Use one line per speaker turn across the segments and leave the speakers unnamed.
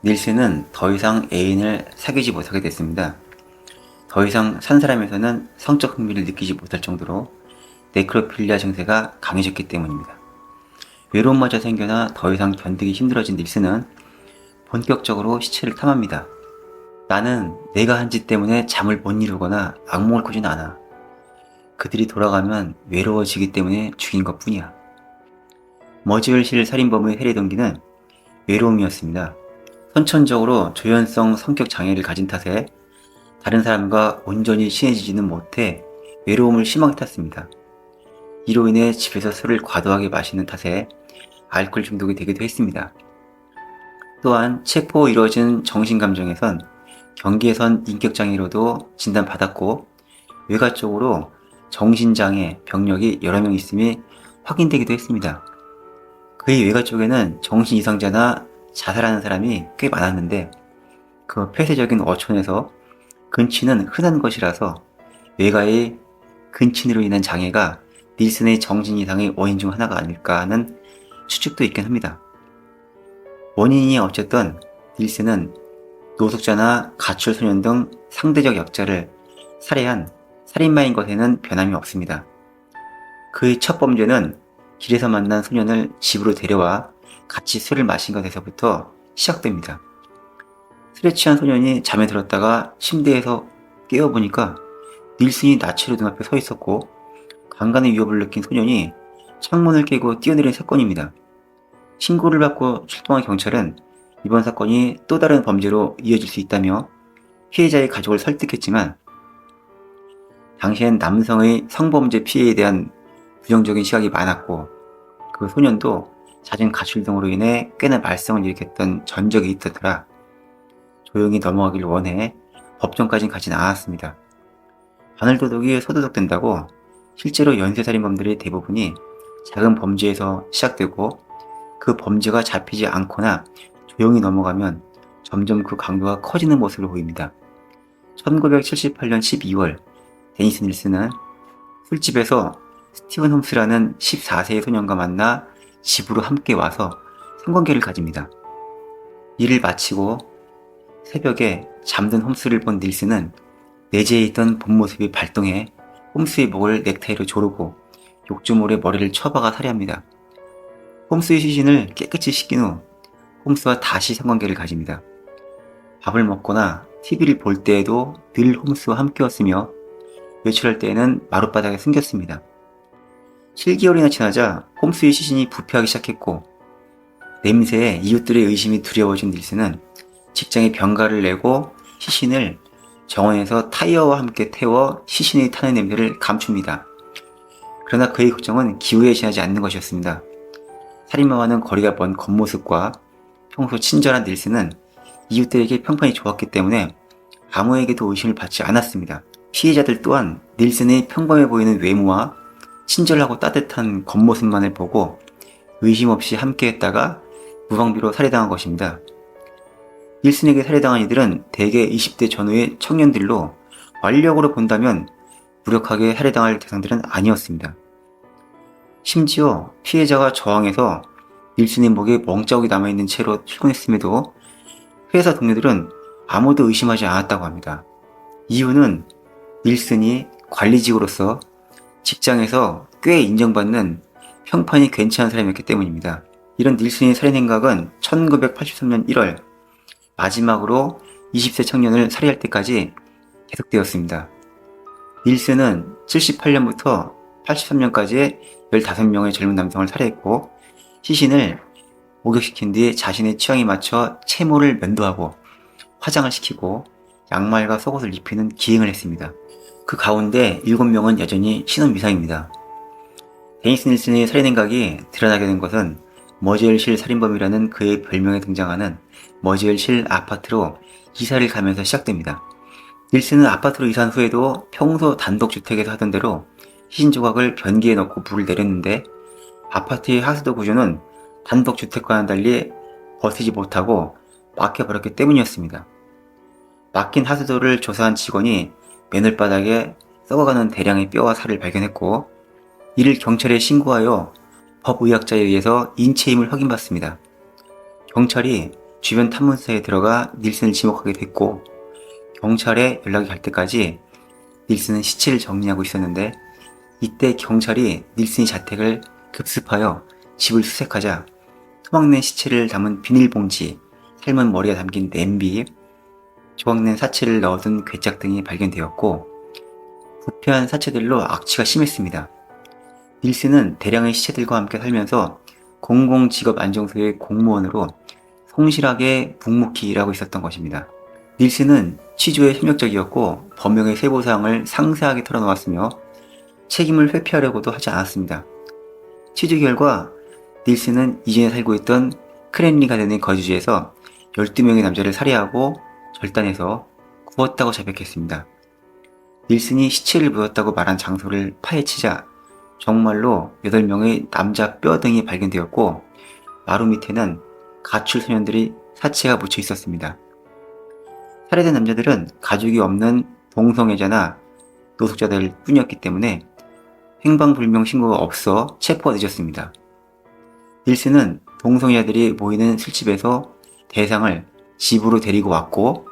닐스는 더 이상 애인을 사귀지 못하게 됐습니다. 더 이상 산 사람에서는 성적 흥미를 느끼지 못할 정도로 네크로필리아 증세가 강해졌기 때문입니다. 외로움마저 생겨나 더 이상 견디기 힘들어진 닐스는 본격적으로 시체를 탐합니다. 나는 내가 한 짓 때문에 잠을 못 이루거나 악몽을 꾸진 않아. 그들이 돌아가면 외로워지기 때문에 죽인 것 뿐이야. 머지웰실 살인범의 해리 동기는 외로움이었습니다. 선천적으로 조현성 성격 장애를 가진 탓에 다른 사람과 온전히 친해지지는 못해 외로움을 심하게 탔습니다. 이로 인해 집에서 술을 과도하게 마시는 탓에 알코올 중독이 되기도 했습니다. 또한 체포 이루어진 정신감정에선 경계선 인격장애로도 진단받았고 외가 쪽으로 정신장애 병력이 여러 명 있음이 확인되기도 했습니다. 그의 외가 쪽에는 정신이상자나 자살하는 사람이 꽤 많았는데 그 폐쇄적인 어촌에서 근친은 흔한 것이라서 외가의 근친으로 인한 장애가 닐슨의 정신이상의 원인 중 하나가 아닐까 하는 추측도 있긴 합니다. 원인이 어쨌든 닐슨은 노숙자나 가출소년 등 상대적 약자를 살해한 살인마인 것에는 변함이 없습니다. 그의 첫 범죄는 길에서 만난 소년을 집으로 데려와 같이 술을 마신 것에서부터 시작됩니다. 술에 취한 소년이 잠에 들었다가 침대에서 깨어보니까 닐슨이 나체로 눈앞에 서 있었고 강간의 위협을 느낀 소년이 창문을 깨고 뛰어내린 사건입니다. 신고를 받고 출동한 경찰은 이번 사건이 또 다른 범죄로 이어질 수 있다며 피해자의 가족을 설득했지만 당시엔 남성의 성범죄 피해에 대한 부정적인 시각이 많았고 그 소년도 잦은 가출 등으로 인해 꽤나 말썽을 일으켰던 전적이 있었더라 조용히 넘어가길 원해 법정까지는 가진 않았습니다. 바늘도둑이 소도둑된다고 실제로 연쇄살인범들의 대부분이 작은 범죄에서 시작되고 그 범죄가 잡히지 않거나 조용히 넘어가면 점점 그 강도가 커지는 모습을 보입니다. 1978년 12월 데니스 닐슨은 술집에서 스티븐 홈스라는 14세의 소년과 만나 집으로 함께 와서 성관계를 가집니다. 일을 마치고 새벽에 잠든 홈스를 본 닐슨은 내재해 있던 본 모습이 발동해 홈스의 목을 넥타이로 조르고 욕조물에 머리를 쳐박아 살해합니다. 홈스의 시신을 깨끗이 씻긴 후 홈스와 다시 성관계를 가집니다. 밥을 먹거나 TV를 볼 때에도 늘 홈스와 함께였으며 외출할 때에는 마룻바닥에 숨겼습니다. 7개월이나 지나자 홈스의 시신이 부패하기 시작했고 냄새에 이웃들의 의심이 두려워진 닐슨은 직장에 병가를 내고 시신을 정원에서 타이어와 함께 태워 시신의 타는 냄새를 감춥니다. 그러나 그의 걱정은 기후에 지나지 않는 것이었습니다. 살인마와는 거리가 먼 겉모습과 평소 친절한 닐슨은 이웃들에게 평판이 좋았기 때문에 아무에게도 의심을 받지 않았습니다. 피해자들 또한 닐슨의 평범해 보이는 외모와 친절하고 따뜻한 겉모습만을 보고 의심 없이 함께했다가 무방비로 살해당한 것입니다. 닐슨에게 살해당한 이들은 대개 20대 전후의 청년들로 완력으로 본다면 무력하게 살해당할 대상들은 아니었습니다. 심지어 피해자가 저항해서 닐슨의 목에 멍자국이 남아있는 채로 출근했음에도 회사 동료들은 아무도 의심하지 않았다고 합니다. 이유는 닐슨이 관리직으로서 직장에서 꽤 인정받는 평판이 괜찮은 사람이었기 때문입니다. 이런 닐슨의 살인 행각은 1983년 1월 마지막으로 20세 청년을 살해할 때까지 계속되었습니다. 닐슨은 78년부터 83년까지 15명의 젊은 남성을 살해했고 시신을 목욕시킨 뒤 자신의 취향에 맞춰 채모를 면도하고 화장을 시키고 양말과 속옷을 입히는 기행을 했습니다. 그 가운데 7명은 여전히 신혼미상입니다. 데니스 닐슨의 살인 행각이 드러나게 된 것은 머지웰실 살인범이라는 그의 별명에 등장하는 머지웰실 아파트로 이사를 가면서 시작됩니다. 닐슨은 아파트로 이사한 후에도 평소 단독주택에서 하던 대로 시신 조각을 변기에 넣고 불을 내렸는데 아파트의 하수도 구조는 단독주택과는 달리 버티지 못하고 막혀버렸기 때문이었습니다. 막힌 하수도를 조사한 직원이 맨홀바닥에 썩어가는 대량의 뼈와 살을 발견했고 이를 경찰에 신고하여 법의학자에 의해서 인체임을 확인받습니다. 경찰이 주변 탐문서에 들어가 닐슨을 지목하게 됐고, 경찰에 연락이 갈 때까지 닐슨은 시체를 정리하고 있었는데, 이때 경찰이 닐슨의 자택을 급습하여 집을 수색하자 토막낸 시체를 담은 비닐봉지, 삶은 머리가 담긴 냄비, 조각낸 사체를 넣어둔 괴짝 등이 발견되었고, 부패한 사체들로 악취가 심했습니다. 닐슨은 대량의 시체들과 함께 살면서 공공직업안정소의 공무원으로 성실하게 묵묵히 일하고 있었던 것입니다. 닐슨은 취조에 협력적이었고 범행의 세부사항을 상세하게 털어놓았으며 책임을 회피하려고도 하지 않았습니다. 취조 결과 닐슨은 이전에 살고 있던 크랜리 가든의 거주지에서 12명의 남자를 살해하고 절단해서 구웠다고 자백했습니다. 닐슨이 시체를 묻었다고 말한 장소를 파헤치자 정말로 8명의 남자 뼈 등이 발견되었고, 마루 밑에는 가출 소년들이 사체가 묻혀 있었습니다. 살해된 남자들은 가족이 없는 동성애자나 노숙자들 뿐이었기 때문에 행방불명 신고가 없어 체포가 늦었습니다. 닐슨은 동성애자들이 모이는 술집에서 대상을 집으로 데리고 왔고,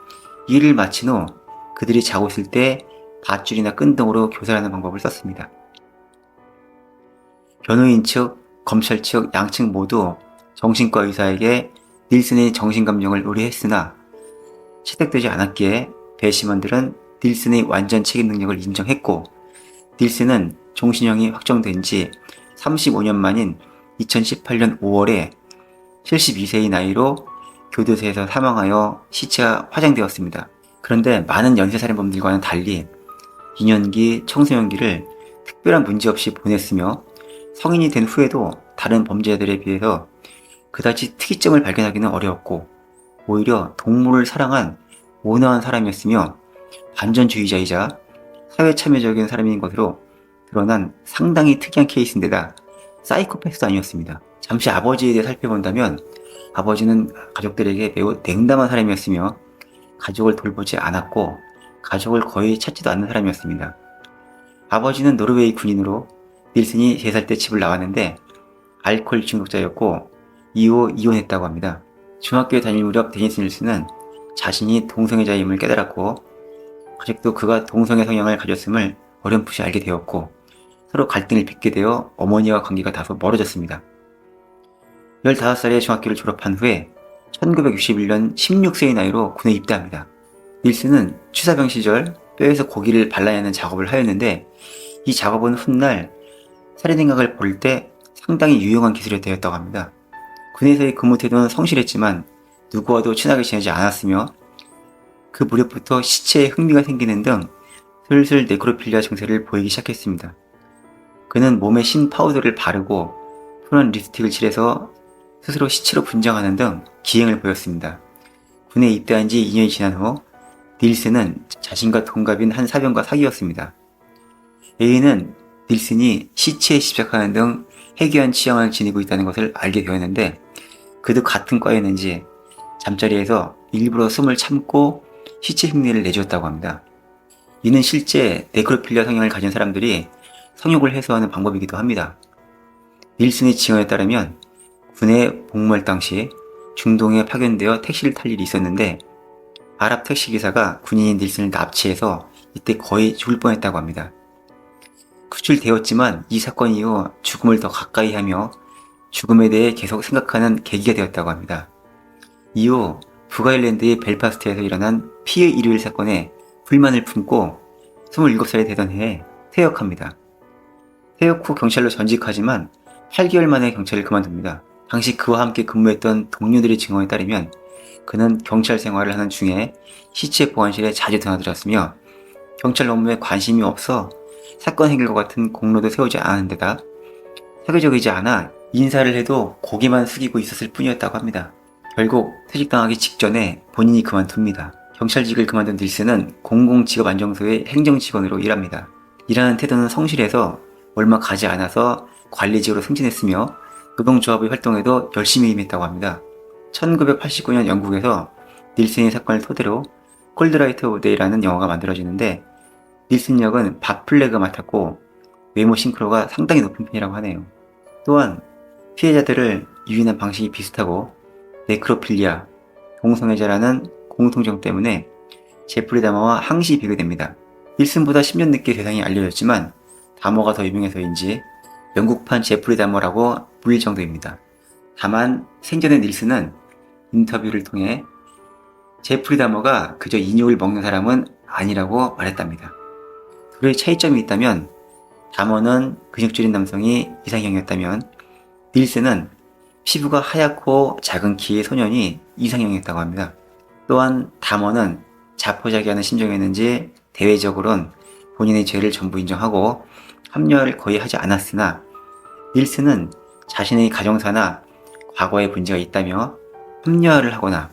일을 마친 후 그들이 자고 있을 때 밧줄이나 끈 등으로 교살하는 방법을 썼습니다. 변호인 측, 검찰 측 양측 모두 정신과 의사에게 닐슨의 정신감정을 의뢰했으나 채택되지 않았기에 배심원들은 닐슨의 완전 책임 능력을 인정했고, 닐슨은 종신형이 확정된 지 35년 만인 2018년 5월에 72세의 나이로 교도소에서 사망하여 시체가 화장되었습니다. 그런데 많은 연쇄살인범들과는 달리 유년기, 청소년기를 특별한 문제 없이 보냈으며 성인이 된 후에도 다른 범죄자들에 비해서 그다지 특이점을 발견하기는 어려웠고, 오히려 동물을 사랑한 온화한 사람이었으며 반전주의자이자 사회참여적인 사람인 것으로 드러난 상당히 특이한 케이스인데다 사이코패스도 아니었습니다. 잠시 아버지에 대해 살펴본다면 아버지는 가족들에게 매우 냉담한 사람이었으며 가족을 돌보지 않았고 가족을 거의 찾지도 않는 사람이었습니다. 아버지는 노르웨이 군인으로 닐슨이 3살 때 집을 나왔는데 알코올 중독자였고 이후 이혼했다고 합니다. 중학교에 다닐 무렵 데니스 닐슨은 자신이 동성애자임을 깨달았고 아직도 그가 동성애 성향을 가졌음을 어렴풋이 알게 되었고 서로 갈등을 빚게 되어 어머니와 관계가 다소 멀어졌습니다. 15살에 중학교를 졸업한 후에 1961년 16세의 나이로 군에 입대합니다. 닐슨은 추사병 시절 뼈에서 고기를 발라야 하는 작업을 하였는데 이 작업은 훗날 살인생각을 벌일 때 상당히 유용한 기술이 되었다고 합니다. 군에서의 근무 태도는 성실했지만 누구와도 친하게 지내지 않았으며 그 무렵부터 시체에 흥미가 생기는 등 슬슬 네크로필리아 증세를 보이기 시작했습니다. 그는 몸에 신 파우더를 바르고 푸른 립스틱을 칠해서 스스로 시체로 분장하는 등 기행을 보였습니다. 군에 입대한 지 2년이 지난 후 닐슨은 자신과 동갑인 한 사병과 사귀었습니다. A는 닐슨이 시체에 집착하는 등 해괴한 취향을 지니고 있다는 것을 알게 되었는데 그도 같은 과였는지 잠자리에서 일부러 숨을 참고 시체 흉내를 내주었다고 합니다. 이는 실제 네크로필리아 성향을 가진 사람들이 성욕을 해소하는 방법이기도 합니다. 닐슨의 증언에 따르면 군에 복무할 당시 중동에 파견되어 택시를 탈 일이 있었는데 아랍 택시기사가 군인인 닐슨을 납치해서 이때 거의 죽을 뻔했다고 합니다. 구출되었지만 이 사건 이후 죽음을 더 가까이 하며 죽음에 대해 계속 생각하는 계기가 되었다고 합니다. 이후 북아일랜드의 벨파스트에서 일어난 피해 일요일 사건에 불만을 품고 27살이 되던 해에 퇴역합니다. 퇴역 후 경찰로 전직하지만 8개월 만에 경찰을 그만둡니다. 당시 그와 함께 근무했던 동료들의 증언에 따르면 그는 경찰 생활을 하는 중에 시체 보안실에 자주 드나들었으며 경찰 업무에 관심이 없어 사건 해결과 같은 공로도 세우지 않은 데다 사교적이지 않아 인사를 해도 고개만 숙이고 있었을 뿐이었다고 합니다. 결국 퇴직당하기 직전에 본인이 그만둡니다. 경찰직을 그만둔 닐슨은 공공직업안정소의 행정직원으로 일합니다. 일하는 태도는 성실해서 얼마 가지 않아서 관리직으로 승진했으며 노동조합의 활동에도 열심히 임했다고 합니다. 1989년 영국에서 닐슨의 사건을 토대로 콜드라이트 오브 데이라는 영화가 만들어지는데 닐슨 역은 밥 플래그가 맡았고 외모 싱크로가 상당히 높은 편이라고 하네요. 또한 피해자들을 유인한 방식이 비슷하고 네크로필리아, 동성애자라는 공통점 때문에 제프리 다머와 항시 비교됩니다. 닐슨보다 10년 늦게 세상에 알려졌지만 다머가 더 유명해서인지 영국판 제프리 다머라고 불릴 정도입니다. 다만 생전에 닐슨은 인터뷰를 통해 제프리 다머가 그저 인육을 먹는 사람은 아니라고 말했답니다. 둘의 차이점이 있다면 다머는 근육질인 남성이 이상형이었다면 닐슨은 피부가 하얗고 작은 키의 소년이 이상형이었다고 합니다. 또한 다머는 자포자기하는 심정이었는지 대외적으로는 본인의 죄를 전부 인정하고 합리화를 거의 하지 않았으나 닐슨은 자신의 가정사나 과거에 문제가 있다며 합리화를 하거나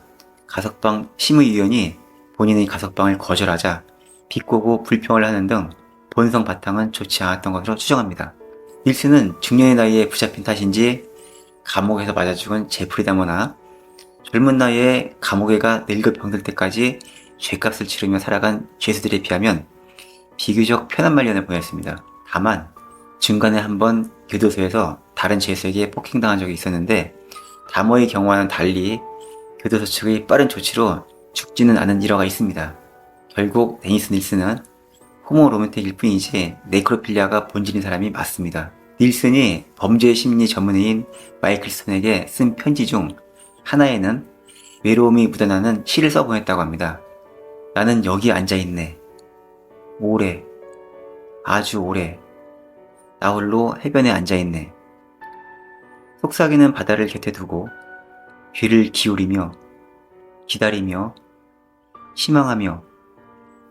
가석방 심의위원이 본인의 가석방을 거절하자 비꼬고 불평을 하는 등 본성 바탕은 좋지 않았던 것으로 추정합니다. 닐슨은 중년의 나이에 붙잡힌 탓인지 감옥에서 맞아 죽은 제프리 다머나 젊은 나이에 감옥에 가 늙어 병들 때까지 죗값을 치르며 살아간 죄수들에 비하면 비교적 편한 말년을 보냈습니다. 다만 중간에 한번 교도소에서 다른 죄수에게 폭행당한 적이 있었는데 다머의 경우와는 달리 교도소 측의 빠른 조치로 죽지는 않은 일화가 있습니다. 결국 데니스 닐슨은 호모 로맨틱일 뿐이지 네크로필리아가 본질인 사람이 맞습니다. 닐슨이 범죄 심리 전문의인 마이클 스톤에게 쓴 편지 중 하나에는 외로움이 묻어나는 시를 써보냈다고 합니다. 나는 여기 앉아있네. 오래, 아주 오래, 나 홀로 해변에 앉아있네. 속삭이는 바다를 곁에 두고 귀를 기울이며 기다리며 희망하며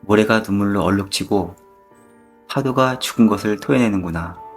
모래가 눈물로 얼룩지고 파도가 죽은 것을 토해내는구나.